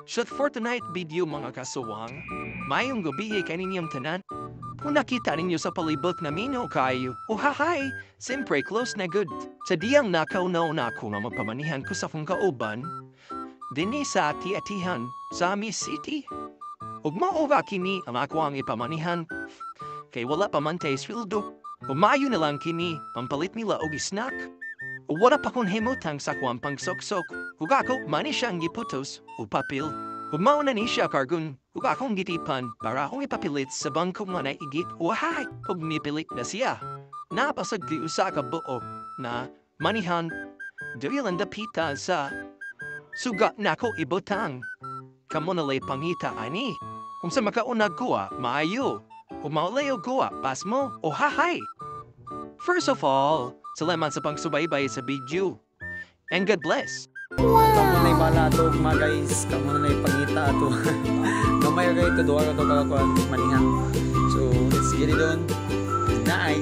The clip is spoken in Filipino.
Shot for tonight video mga kasuwang. Mayong gabi kaninyong tanan. Kung nakita ninyo sa palibot namin o kayo, o hahay, siyempre close na good. Sa diyang nakaunaw na ako na mapamanihan ko sa kong kauban, dini sa ati-atihan sa Miss City. Ug mauwa kini ang ako ang ipamanihan, kay wala pa man tayo sweldo. Umayo na lang kini, pampalit nila og snack. Wala pa kong himutang sa kuwang pangsoksok. Ug ako, mani siyang giputos o papel. Ug mauna ni siya kargun, ug akong gitipan para akong ipapilit sa bangko nga naigit. Wahay! Ug nipilit na siya. Napasag di usa ka buo na manihan. Dawilan dapita sa sugat na ko ibutang. Kamo nalay pangita ani. Kung sa makaunag kuwa, maayo. Kung maulayo kuwa, pas mo o hahay. First of all, salamat sa pagsubaybay sa video. And God bless. Kamu na bala to mga guys, kamu na pangita to. Gamay kay to duwa ka to kakakuan manihan. So let's get it on. Night.